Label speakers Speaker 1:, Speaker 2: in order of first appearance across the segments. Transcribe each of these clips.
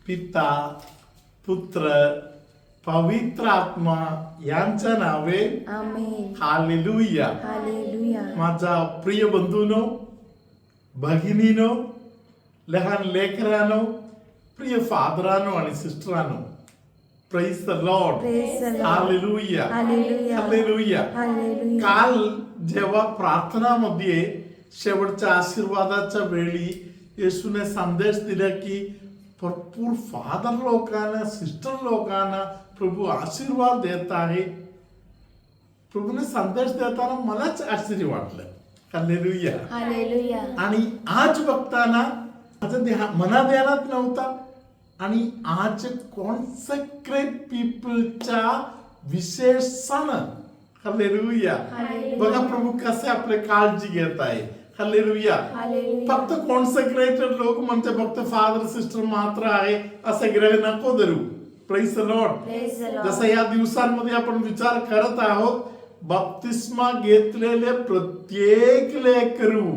Speaker 1: पिता पुत्र पवित्र आत्मा यांच्या नावे
Speaker 2: आमेन.
Speaker 1: हालेलुया.
Speaker 2: हालेलुया.
Speaker 1: माझा प्रिय बंधूनो, भगिनीनो, लहान लेकरानो, प्रिय फादरानो आणि सिस्टरानो, praise the Lord.
Speaker 2: Praise the Lord.
Speaker 1: Hallelujah.
Speaker 2: Hallelujah.
Speaker 1: Hallelujah.
Speaker 2: Hallelujah.
Speaker 1: काल जेव्हा प्रार्थनामध्ये शेवटच्या आशीर्वादाच्या वेळी येशूने संदेश दिला की भरपूर फादर लोकांना, सिस्टर लोकांना प्रभू आशीर्वाद देत आहे. प्रभूने संदेश देताना मलाच आश्चर्य वाटलं. हालेलुया.
Speaker 2: हालेलुया.
Speaker 1: आणि आज बघताना माझं मना ध्यानात नव्हता आणि आज कॉन्सेक्रेट पीपलच्या विशेष सण. हालेलुया.
Speaker 2: हालेलुया.
Speaker 1: बघा प्रभू कसे आपले काळजी घेत आहे. हालेलुया.
Speaker 2: हालेलुया.
Speaker 1: फक्त कॉन्सेक्रेटेड लोक म्हणजे फक्त फादर सिस्टर मात्र आहे असे ग्रह नको धरू. Praise the Lord.
Speaker 2: Praise the Lord.
Speaker 1: जसं या दिवसांमध्ये आपण विचार करत आहोत, बप्तिस्मा घेतलेले प्रत्येक लेकरू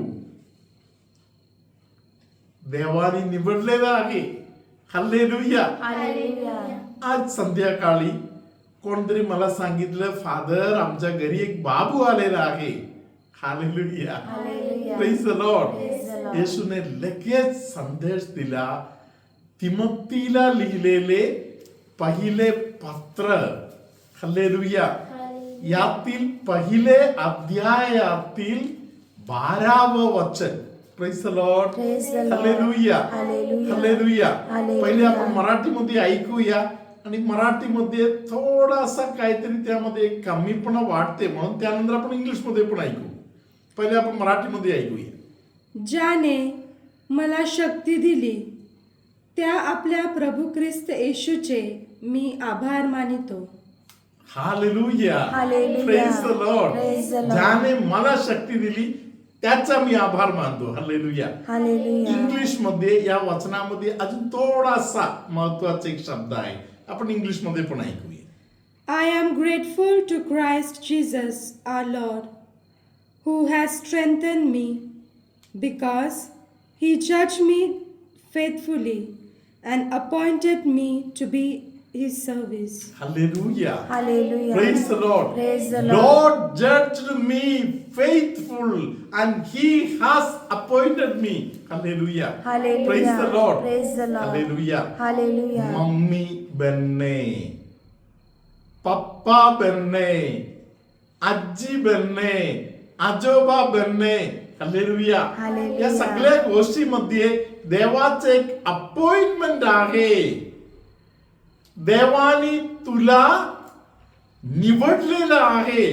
Speaker 1: देवाने निवडलेलं आहे. हालेलुया.
Speaker 2: हालेलुया.
Speaker 1: आज संध्याकाळी कोणतरी मला सांगितलं, फादर आमच्या घरी एक बाबू आलेला आहे. Hallelujah.
Speaker 2: Hallelujah.
Speaker 1: Praise the Lord.
Speaker 2: Praise the Lord.
Speaker 1: येशूने लगेच संदेश दिला. तिमोथीला लिहिलेले पहिले पत्र, हालेलुया, यातील पहिले अध्यायातील 12वे वचन. Praise the Lord.
Speaker 2: Praise the Lord.
Speaker 1: Hallelujah.
Speaker 2: Hallelujah.
Speaker 1: Hallelujah.
Speaker 2: Hallelujah.
Speaker 1: पहिले आपण मराठीमध्ये ऐकूया आणि मराठीमध्ये थोडासा काहीतरी त्यामध्ये कमीपणा वाटते म्हणून त्यानंतर आपण इंग्लिश मध्ये पण ऐकू. पहिले आपण मराठीमध्ये ऐकूया.
Speaker 3: ज्याने मला शक्ती दिली त्या आपल्या प्रभू ख्रिस्त येशूचे मी आभार मानितो.
Speaker 1: Hallelujah.
Speaker 2: Hallelujah.
Speaker 1: Praise the Lord.
Speaker 2: Praise the Lord.
Speaker 1: ज्याने मला शक्ती दिली त्याचा मी आभार मानतो. हालेलुया.
Speaker 2: हालेलुया.
Speaker 1: इंग्लिश मध्ये या वचनामध्ये अजून थोडासा महत्वाचा एक शब्द आहे. आपण इंग्लिश मध्ये पण ऐकूया.
Speaker 3: I am grateful to Christ Jesus our Lord, who has strengthened me, because he judged me faithfully and appointed me to be his service.
Speaker 1: Hallelujah.
Speaker 2: Hallelujah.
Speaker 1: Praise the Lord.
Speaker 2: Praise the Lord.
Speaker 1: Lord judged me faithful and he has appointed me. Hallelujah.
Speaker 2: Hallelujah.
Speaker 1: Praise the Lord.
Speaker 2: Praise the Lord.
Speaker 1: Hallelujah.
Speaker 2: Hallelujah.
Speaker 1: Mummy बनणे, पप्पा बनणे, आजी बनणे, आजोबा बनणे. Hallelujah.
Speaker 2: Hallelujah.
Speaker 1: या सगळ्या गोष्टीमध्ये देवाचे एक अपॉइंटमेंट आहे. देवाने तुला निवडलेलं आहे.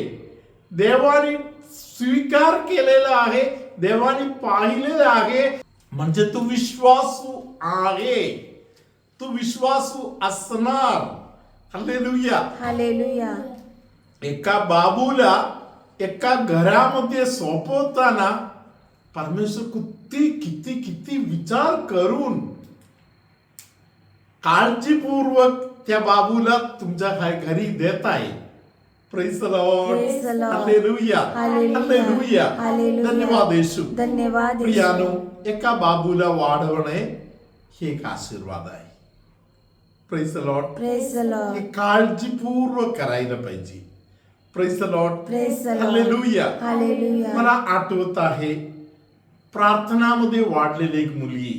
Speaker 1: देवाने स्वीकार केलेला आहे. देवाने पाहिलेलं आहे. म्हणजे तू विश्वासू आहे. तू विश्वासू असणार. हालेलुया.
Speaker 2: Hallelujah.
Speaker 1: एका बाबूला एका घरामध्ये सोपवताना परमेश्वर किती किती किती विचार करून काळजीपूर्वक त्या बाबूला तुमच्या घरी देत आहे. Praise the Lord.
Speaker 2: Praise the Lord.
Speaker 1: Hallelujah.
Speaker 2: Hallelujah.
Speaker 1: Hallelujah.
Speaker 2: Hallelujah.
Speaker 1: धन्यवाद येशू.
Speaker 2: धन्यवाद येशू.
Speaker 1: प्रियानो, एका बाबूला वाढवणे हे एक आशीर्वाद आहे. Praise the Lord.
Speaker 2: Praise the Lord.
Speaker 1: हे काळजीपूर्वक करायला पाहिजे. Praise the Lord.
Speaker 2: Praise the Lord.
Speaker 1: Hallelujah.
Speaker 2: Hallelujah.
Speaker 1: मला आठवत आहे प्रार्थनामध्ये वाढलेली एक मुलगी,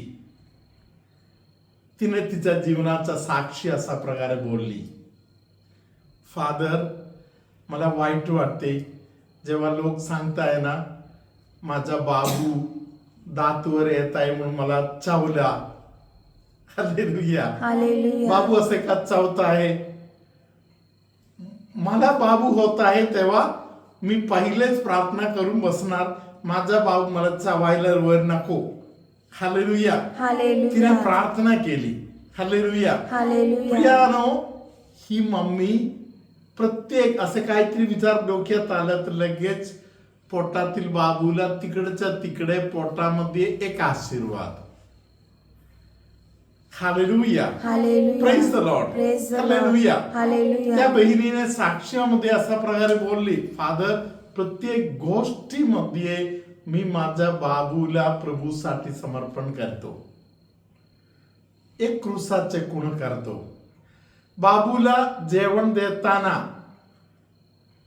Speaker 1: तिने तिच्या जीवनाचा साक्षी असा प्रकारे बोलली, फादर मला वाईट वाटते जेव्हा लोक सांगताय ना माझा बाबू दातवर येत आहे म्हणून मला चावला. हालेलुया.
Speaker 2: Hallelujah.
Speaker 1: बाबू असे का चावत आहे. मला बाबू होत आहे तेव्हा मी पहिलेच प्रार्थना करून बसणार, माझा बाबू मला चावायला वर नको. हालेलुया.
Speaker 2: Hallelujah.
Speaker 1: तिने प्रार्थना केली. हालेलुया.
Speaker 2: Hallelujah.
Speaker 1: प्रियानो, ही मम्मी प्रत्येक असे काहीतरी विचार डोक्यात आला तर लगेच पोटातील बाबूला तिकडच्या तिकडे पोटामध्ये एक आशीर्वाद. Hallelujah.
Speaker 2: Hallelujah.
Speaker 1: Praise the Lord.
Speaker 2: Praise the Lord.
Speaker 1: Hallelujah.
Speaker 2: Hallelujah.
Speaker 1: त्या बहिणीने साक्ष्यामध्ये अशा प्रकारे बोलली, फादर प्रत्येक गोष्टीमध्ये मी माझ्या बाबूला प्रभूसाठी समर्पण करतो. एक क्रूसाचे गुण करतो. बाबूला जेवण देताना,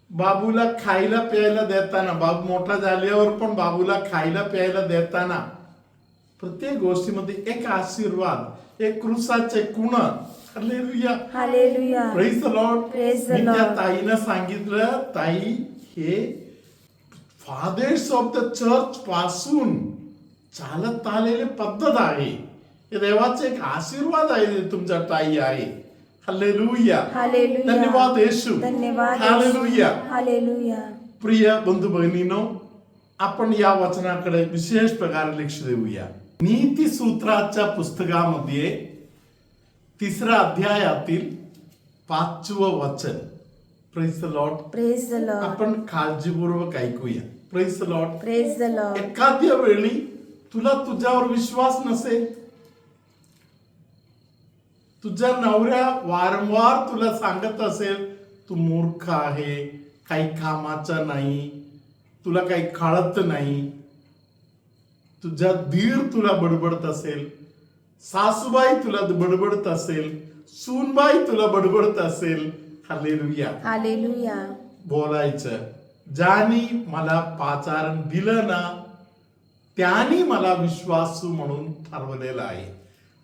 Speaker 1: बाबूला खायला प्यायला देताना, बाबू मोठा झाल्यावर पण बाबूला खायला प्यायला देताना प्रत्येक गोष्टीमध्ये एक आशीर्वाद, एक क्रूसाचे गुण. Hallelujah,
Speaker 2: hallelujah.
Speaker 1: Praise the Lord.
Speaker 2: Praise the
Speaker 1: मी त्या
Speaker 2: Lord.
Speaker 1: ताईनं सांगितलं, ताई हे फादर्स ऑफ द चर्च पासून चालत आलेले पद्धत आहे. हे देवाचे एक आशीर्वाद आहे, तुमच्या ताई आहे. Hallelujah,
Speaker 2: hallelujah.
Speaker 1: धन्यवाद येशू.
Speaker 2: धन्यवाद
Speaker 1: हालेलुया.
Speaker 2: हालेलुया.
Speaker 1: प्रिय बंधू भगिनीनो, आपण या वचनाकडे विशेष प्रकारे लक्ष देऊया. नीती सूत्राच्या पुस्तकामध्ये 3ऱ्या अध्यायातील 5वं वचन. Praise the Lord.
Speaker 2: Praise the Lord.
Speaker 1: आपण काळजीपूर्वक ऐकूया. Praise the Lord.
Speaker 2: Praise the Lord.
Speaker 1: एखाद्या वेळी तुला तुझ्यावर विश्वास नसेल, तुझ्या नवऱ्या वारंवार तुला सांगत असेल तू मूर्ख आहे, काही कामाचा नाही, तुला काही कळत नाही, तुझा धीर तुला बडबडत असेल, सासूबाई तुला बडबडत असेल, सूनबाई तुला बडबडत असेल. हालेलुया.
Speaker 2: हालेलुया.
Speaker 1: बोलायचं, ज्यानी मला पाचारण दिलं ना त्यानी मला विश्वासू म्हणून ठरवलेलं आहे.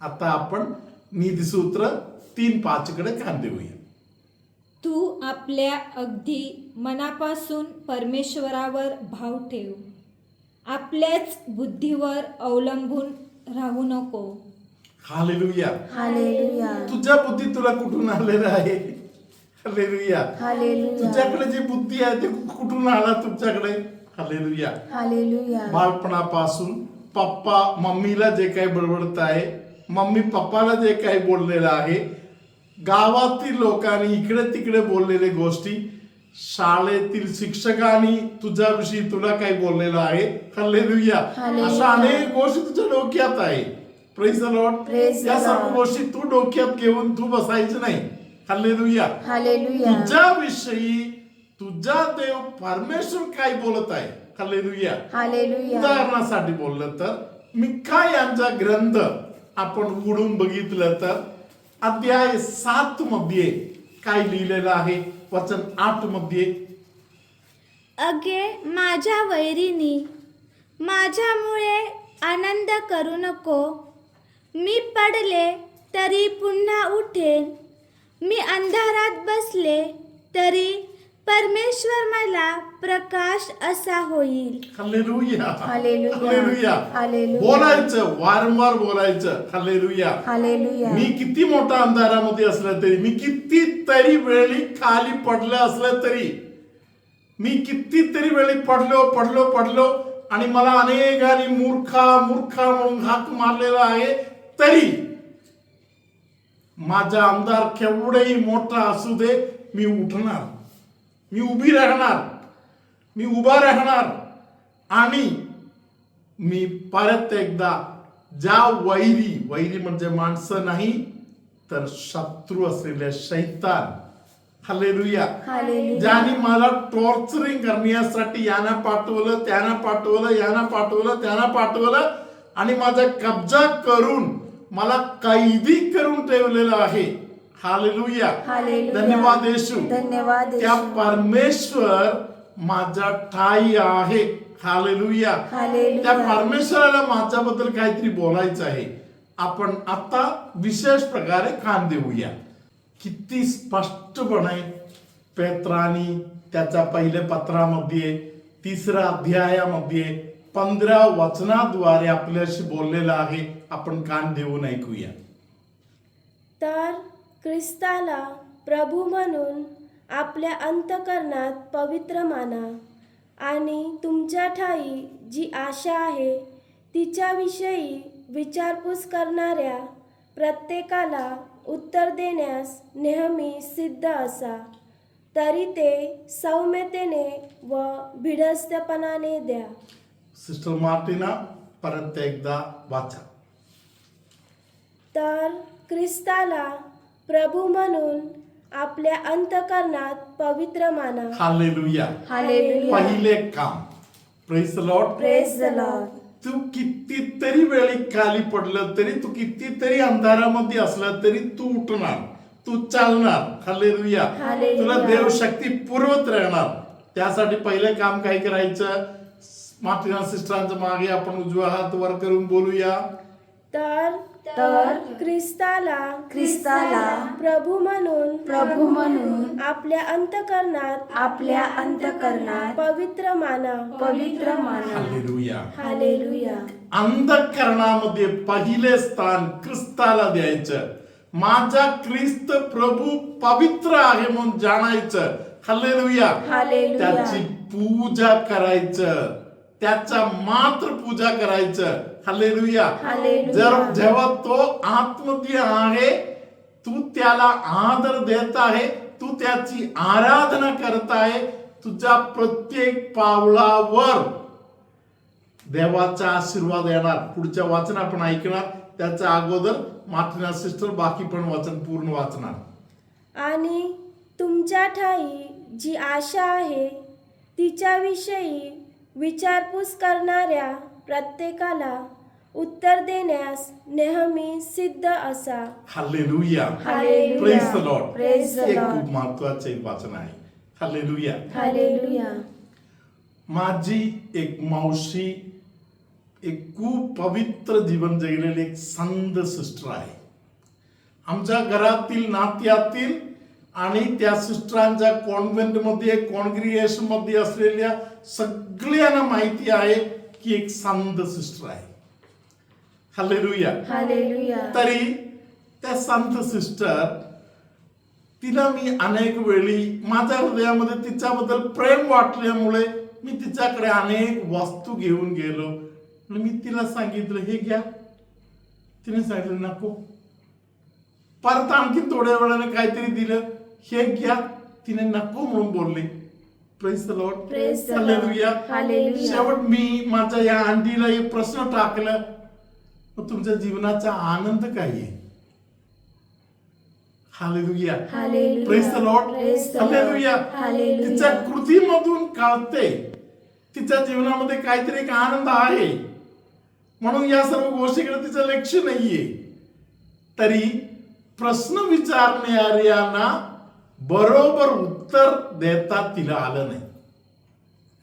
Speaker 1: आता आपण नीतिसूत्र 3:5 कडे कान देऊया.
Speaker 4: तू आपल्या अगदी मनापासून परमेश्वरावर भाव ठेव. आपल्याच बुद्धीवर अवलंबून राहू नको.
Speaker 1: हालेलुया.
Speaker 2: हालेलुया.
Speaker 1: तुझ्या बुद्धी तुला कुठून आलेलं आहे? हालेलुया.
Speaker 2: हालेलुया.
Speaker 1: तुझ्याकडे जी बुद्धी आहे ते कुठून आला तुमच्याकडे? हालेलुया.
Speaker 2: हालेलुया.
Speaker 1: बाळपणापासून पप्पा मम्मीला जे काही बडबडत आहे, मम्मी पप्पाला जे काही बोललेलं आहे, गावातील लोकांनी इकडे तिकडे बोललेले गोष्टी, शाळेतील शिक्षकांनी तुझ्याविषयी तुला काही बोललेलं आहे. हालेलुया.
Speaker 2: हालेलुया.
Speaker 1: अशा अनेक गोष्टी तुझ्या डोक्यात आहे. Praise the Lord.
Speaker 2: Praise the
Speaker 1: या सर्व
Speaker 2: Lord.
Speaker 1: गोष्टी तू डोक्यात घेऊन तू बसायचं नाही. हालेलुया.
Speaker 2: हालेलुया.
Speaker 1: तुझ्याविषयी तुझा देव परमेश्वर काय बोलत आहे. हालेलुया.
Speaker 2: हालेलुया.
Speaker 1: उदाहरणासाठी बोललं तर मिका यांचा ग्रंथ आपण उघडून बघितलं तर अध्याय 7 मध्ये काय लिहिलेलं आहे? वचन 8 मध्ये,
Speaker 5: अगे माझ्या वैरीनी, माझ्यामुळे आनंद करू नको. मी पडले तरी पुन्हा उठेन. मी अंधारात बसले तरी परमेश्वर मला प्रकाश असा होईल.
Speaker 1: हालेलुया.
Speaker 2: हालेलुया.
Speaker 1: हालेलुया.
Speaker 2: हालेलुया.
Speaker 1: बोलायचं, वारंवार बोलायचं. हालेलुया.
Speaker 2: हालेलुया.
Speaker 1: मी किती मोठा अंधारामध्ये असलं तरी, मी कितीतरी वेळी खाली पडलं असलं तरी, मी कितीतरी वेळी पडलो आणि मला अनेकांनी मूर्खा म्हणून हाक मारलेला आहे, तरी माझा आमदार केवढेही मोठा असू दे, मी उठणार, मी उभा राहणार आणि मी परत एकदा ज्या वैरी म्हणजे माणसं नाही तर शत्रू असलेल्या शैतान, हालेलुया,
Speaker 2: हालेलुया.
Speaker 1: ज्यांनी मला टॉर्चरिंग करण्यासाठी यांना पाठवलं त्यानं पाठवलं आणि माझा कब्जा करून मला कैदी करून ठेवलेलं आहे. हालेलुया.
Speaker 2: हालेलुया.
Speaker 1: धन्यवाद येशू.
Speaker 2: धन्यवाद
Speaker 1: त्या
Speaker 2: येशू.
Speaker 1: परमेश्वर माझा ठाई आहे. हालेलुया.
Speaker 2: हालेलुया.
Speaker 1: त्या परमेश्वराला माझ्याबद्दल काहीतरी बोलायचं आहे. आपण आता विशेष प्रकारे कान देऊया. किती स्पष्टपणे पेत्रानी त्याच्या पहिल्या पत्रामध्ये 3ऱ्या अध्यायामध्ये 15 वचनाद्वारे आपल्याशी बोललेला आहे. आपण कान देऊन ऐकूया.
Speaker 6: तर ख्रिस्ताला प्रभू म्हणून आपल्या अंतकरणात पवित्र माना आणि तुमच्या ठाई जी आशा आहे तिच्याविषयी विचारपूस करणाऱ्या प्रत्येकाला उत्तर देण्यास नेहमी सिद्ध असा. तरी ते सौम्यतेने व भिडस्तपणाने द्या.
Speaker 1: सिस्टर मार्टिना परत एकदा वाचा.
Speaker 6: तर ख्रिस्ताला प्रभू म्हणून आपल्या अंतकरणात पवित्र माना.
Speaker 1: हालेलुया.
Speaker 2: हालेलुया.
Speaker 1: पहिले काम. Praise the Lord.
Speaker 2: Praise the Lord.
Speaker 1: तू कितीतरी वेळी खाली पडलं तरी, तू कितीतरी अंधारामध्ये असलं तरी तू उठणार, तू चालणार. हालेलुया. तुला देव शक्ती पुरवत राहणार. त्यासाठी पहिलं काम काय करायचं? मार्टिना सिस्टरांच्या मागे आपण उजवा हात वर करून बोलूया.
Speaker 6: तर ख्रिस्ताला प्रभू म्हणून आपल्या अंतःकरणात पवित्र माना.
Speaker 1: हालेलुया. अंतःकरणामध्ये पहिले स्थान ख्रिस्ताला द्यायचं. माझा ख्रिस्त प्रभू पवित्र आहे म्हणून जाणायचं. हालेलुया. त्याची पूजा करायचं, त्याचा मात्र पूजा करायचं. हालेलुया. जेव्हा तो आतमध्ये आहे, तू त्याला आदर देत आहे, तू त्याची आराधना करत आहे, तुझ्या प्रत्येक पावलावर देवाचा आशीर्वाद येणार. पुढच्या वाचन आपण ऐकणार. त्याच्या अगोदर मार्टिना सिस्टर बाकी पण वचन पूर्ण वाचणार.
Speaker 6: आणि तुमच्या ठाई जी आशा आहे तिच्याविषयी विचारपूस करणाऱ्या प्रत्येकाला उत्तर देण्यास नेहमी सिद्ध असा.
Speaker 1: हालेलुया. Praise the Lord. हे खूप महत्वाचे वाचन आहे. हालेलुया. माझी एक मावशी एक खूप पवित्र जीवन जगलेली एक संत सिस्टर आहे. आमच्या घरातील नात्यातील आणि त्या सिस्टरांच्या कॉन्व्हेंटमध्ये कॉन्ग्रिगेशन मध्ये असलेल्या सगळ्यांना माहिती आहे की एक संत सिस्टर आहे. हालेलुया. तरी त्या संत सिस्टर, तिला मी अनेक वेळी माझ्या हृदयामध्ये तिच्याबद्दल प्रेम वाटल्यामुळे मी तिच्याकडे अनेक वस्तू घेऊन गेलो. मी तिला सांगितलं हे घ्या. तिने सांगितलं नको. परत आणखी थोड्या वेळाने काहीतरी दिलं, हे घ्या. तिने नको म्हणून बोलली. Praise the Lord. हालेलुया. शेवट मी माझ्या या आंटीला एक प्रश्न टाकला, तुमच्या जीवनाचा आनंद काय आहे? Hallelujah. Praise the Lord. Hallelujah. तिच्या कृतीमधून कळते तिच्या जीवनामध्ये काहीतरी एक आनंद आहे, म्हणून या सर्व गोष्टीकडे तिचं लक्ष नाहीये. तरी प्रश्न विचारणाऱ्यांना बरोबर उत्तर देता तिला आलं नाही.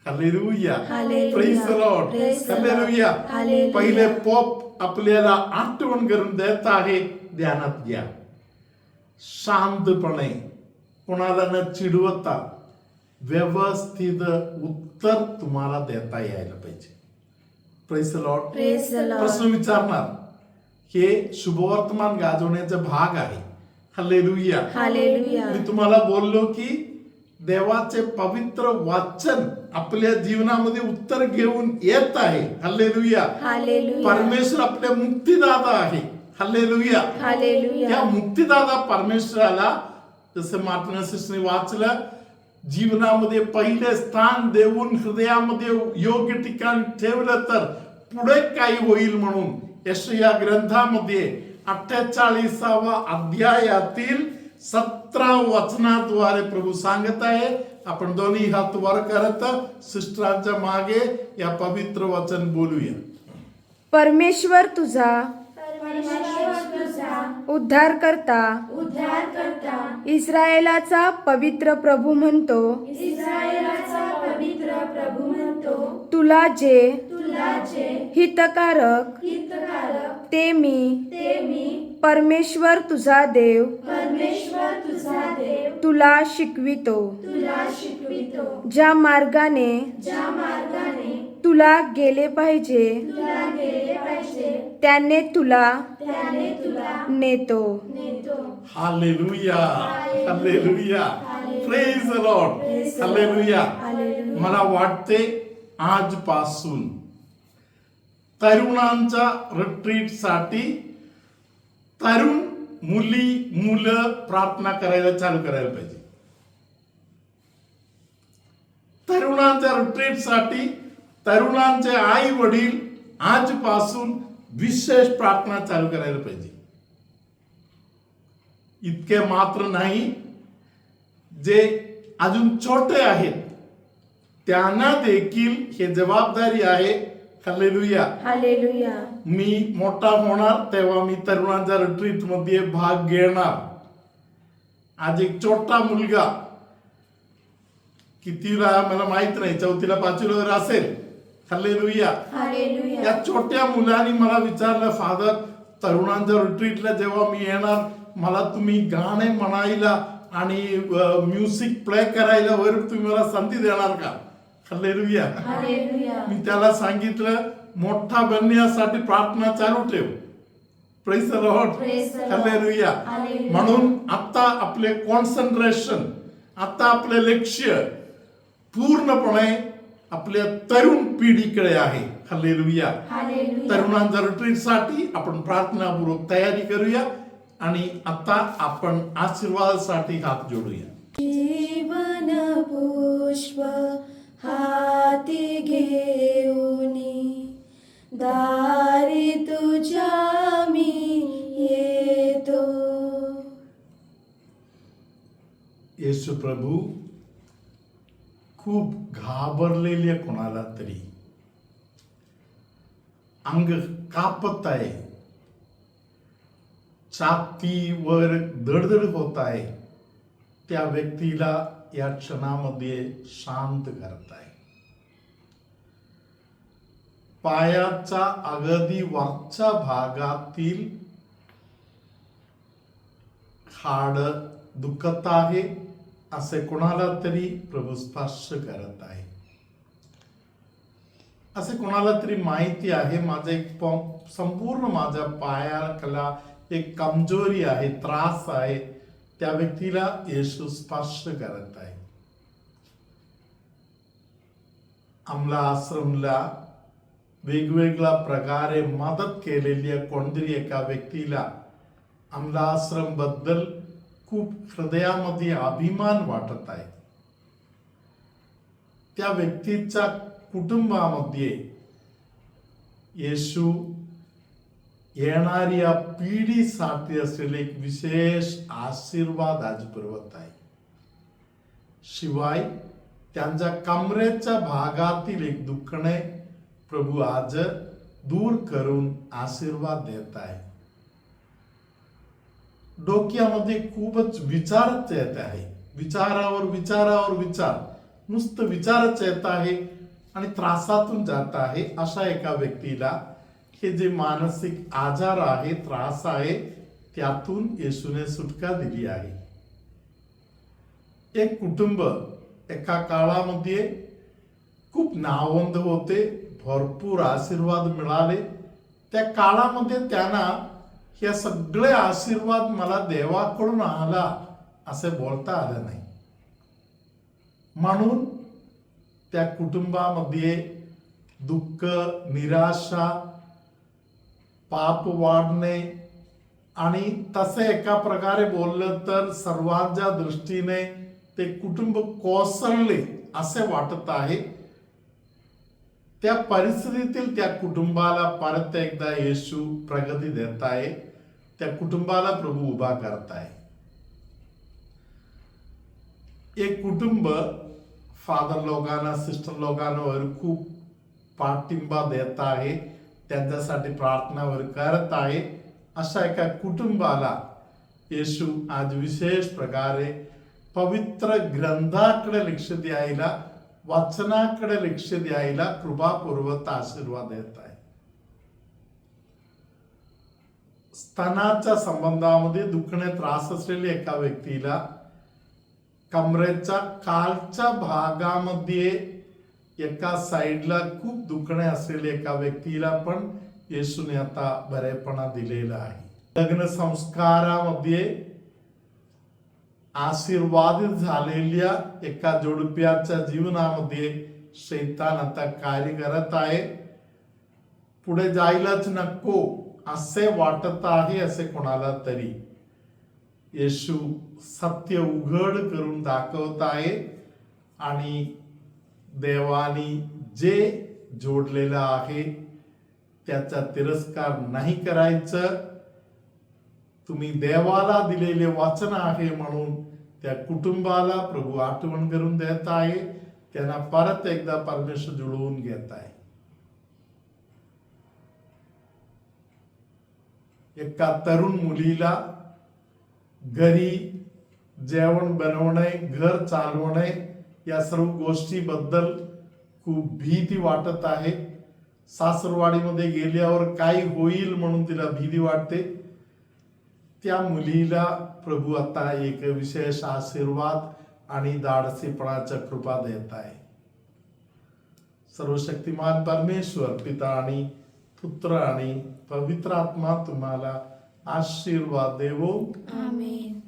Speaker 1: Hallelujah. Praise the Lord. Hallelujah. पहिले पोप आपल्याला आठवण करून देत आहे, ध्यानात घ्या. शांतपणे, कोणाला न चिडवता व्यवस्थित उत्तर तुम्हाला देता यायला पाहिजे. Praise the Lord. प्रश्न विचारणार हे शुभवर्तमान गाजवण्याचा भाग आहे. हालेलुया. मी तुम्हाला बोललो की देवाचे पवित्र वाचन आपल्या जीवनामध्ये उत्तर घेऊन येत आहे. हालेलुया. परमेश्वर आपल्या मुक्तिदाता आहे. हालेलुया. त्या मुक्तिदाता परमेश्वराला, जसं मार्टिना सिस्टरने वाचलं, जीवनामध्ये पहिले स्थान देऊन हृदयामध्ये योग्य ठिकाण ठेवलं तर पुढे काय होईल म्हणून यशाया ग्रंथामध्ये 48व्या अध्यायातील 17 वचनाद्वारे प्रभू सांगत आहे. आपण दोन्ही हात वर करत सिस्टरांच्या मागे या पवित्र वचन बोलूया.
Speaker 2: परमेश्वर तुझा उद्धार करता इस्रायलाचा पवित्र प्रभू म्हणतो. तुला जे हितकारक ते मी परमेश्वर तुझा देव तुला शिकवितो. ज्या मार्गाने तुला गेले पाहिजे त्याने तुला नेतो.
Speaker 1: Hallelujah. Hallelujah. Praise the Lord. Hallelujah. मला वाटते आजपासून तरुणांच्या रिट्रीट साठी तरुण मुलं प्रार्थना करायला चालू करायला पाहिजे. तरुणांच्या रिट्रीट साठी तरुणांचे आई वडील आजपासून विशेष प्रार्थना चालू करायला पाहिजे. इतके मात्र नाही, जे अजून छोटे आहेत त्यांना देखील हे जबाबदारी आहे हालेलुया.
Speaker 2: हालेलुया.
Speaker 1: मी मोठा होणार तेव्हा मी तरुणांच्या रिट्रीट मध्ये भाग घेणार. आज एक छोटा मुलगा, कितीला मला माहित नाही, 4ला 5ला वगैरे असेल. हालेलुया.
Speaker 2: हालेलुया.
Speaker 1: या छोट्या मुलाने मला विचारलं, फादर तरुणांच्या रिट्रीटला जेव्हा मी येणार, मला तुम्ही गाणे म्हणायला आणि म्युझिक प्ले करायला वगैरे तुम्ही मला संधी देणार का? हालेलुया.
Speaker 2: हालेलुया.
Speaker 1: मी त्याला सांगितलं, मोठा बनण्यासाठी प्रार्थना चालू ठेव. Praise the Lord.
Speaker 2: Praise the Lord.
Speaker 1: Hallelujah.
Speaker 2: Hallelujah.
Speaker 1: म्हणून आता आपले कॉन्सन्ट्रेशन, आता आपले लक्ष पूर्णपणे आपल्या तरुण पिढीकडे आहे. हालेलुया.
Speaker 2: हालेलुया.
Speaker 1: तरुणांच्या रिट्रीटसाठी आपण प्रार्थनापूर्वक तयारी करूया आणि आता आपण आशीर्वादासाठी हात जोडूया.
Speaker 6: जीवन पुष्प हाती घेऊनी दारी तुझ्या मी येतो.
Speaker 1: येशू प्रभू, खूप घाबरलेल्या कोणाला तरी, अंग कापत आहे, छातीवर धडधड होत आहे, त्या व्यक्तीला या क्षणामध्ये शांत करत आहे. पायाच्या अगदी वरच्या भागातील हाड दुखत आहे असे कोणाला तरी प्रभू स्पर्श करत आहे. असे कोणाला तरी माहिती आहे, माझा एक संपूर्ण माझ्या पायाला एक कमजोरी आहे, त्रास आहे, त्या व्यक्तीला येशू स्पर्श करत आहे. आमला आश्रमला वेगवेगळ्या प्रकारे मदत केलेली कोणतरी एका व्यक्तीला आमला आश्रम बद्दल खूप हृदयामध्ये अभिमान वाटत आहे. त्या व्यक्तीच्या कुटुंबामध्ये येशू येणाऱ्या पिढीसाठी असलेले एक विशेष आशीर्वाद आज पुरवत आहे. शिवाय त्यांच्या कमरेच्या भागातील एक दुखणे प्रभू आज दूर करून आशीर्वाद देत आहे. डोक्यामध्ये खूपच विचारच येत आहे, विचारावर विचार, नुसतं विचारच येत आहे आणि त्रासातून जात आहे. अशा एका व्यक्तीला हे जे मानसिक आजार आहे, त्रास आहे, त्यातून येशूने सुटका दिली आहे. एक कुटुंब एका काळामध्ये खूप नावंत होते, भरपूर आशीर्वाद मिळाले. त्या काळामध्ये त्यांना हे सगळे आशीर्वाद मला देवाकडून आला असे बोलता आलं नाही. म्हणून त्या कुटुंबामध्ये दुःख, निराशा, पाप वाढणे आणि तसे एका प्रकारे बोललं तर सर्वांच्या दृष्टीने ते कुटुंब कोसळले असे वाटत आहे. त्या परिस्थितीतील त्या कुटुंबाला परत एकदा येशू प्रगती देत आहे. त्या कुटुंबाला प्रभू उभा करत आहे. एक कुटुंब फादर लोकांना, सिस्टर लोकांना वर खूप पाठिंबा देत आहे, त्यांच्यासाठी प्रार्थना वर करत आहे. अशा एका कुटुंबाला येशू आज विशेष प्रकारे पवित्र ग्रंथाकडे लक्ष द्यायला, वाचनाकडे लक्ष द्यायला कृपापूर्वक आशीर्वाद देत आहे. स्तनाच्या संबंधामध्ये दुखणे त्रास असलेल्या एका व्यक्तीला कमरेच्या खालच्या भागामध्ये एका साईडला खूप दुखणे असलेल्या एका व्यक्तीला पण येशूने आता बरेपणा दिलेला आहे. लग्न संस्कारामध्ये आशीर्वादित झालेल्या एका जोडप्याच्या जीवनामध्ये शैतान आता कार्य करत आहे. पुढे जायलाच नको असे वाटत आहे असे कोणाला तरी येशू सत्य उघड करून दाखवत आहे आणि देवानी जे जोडलेलं आहे त्याचा तिरस्कार नाही करायचं. तुम्ही देवाला दिलेले वचन आहे म्हणून त्या कुटुंबाला प्रभू आठवण करून देत आहे. त्यांना परत एकदा परमेश्वर जुळवून घेत आहे. एका तरुण मुलीला घरी जेवण बनवणे, घर चालवणे या सर्व गोष्टीबद्दल खूप भीती वाटत आहे. सासरवाडीमध्ये गेल्यावर काय होईल म्हणून तिला भीती वाटते. त्या मुलीला प्रभू आता एक विशेष आशीर्वाद आणि धाडसीपणाच्या कृपा देत आहे. सर्वशक्तिमान परमेश्वर पिता आणि पुत्र आणि पवित्र आत्मा तुम्हाला आशीर्वाद देवो.
Speaker 2: आमेन.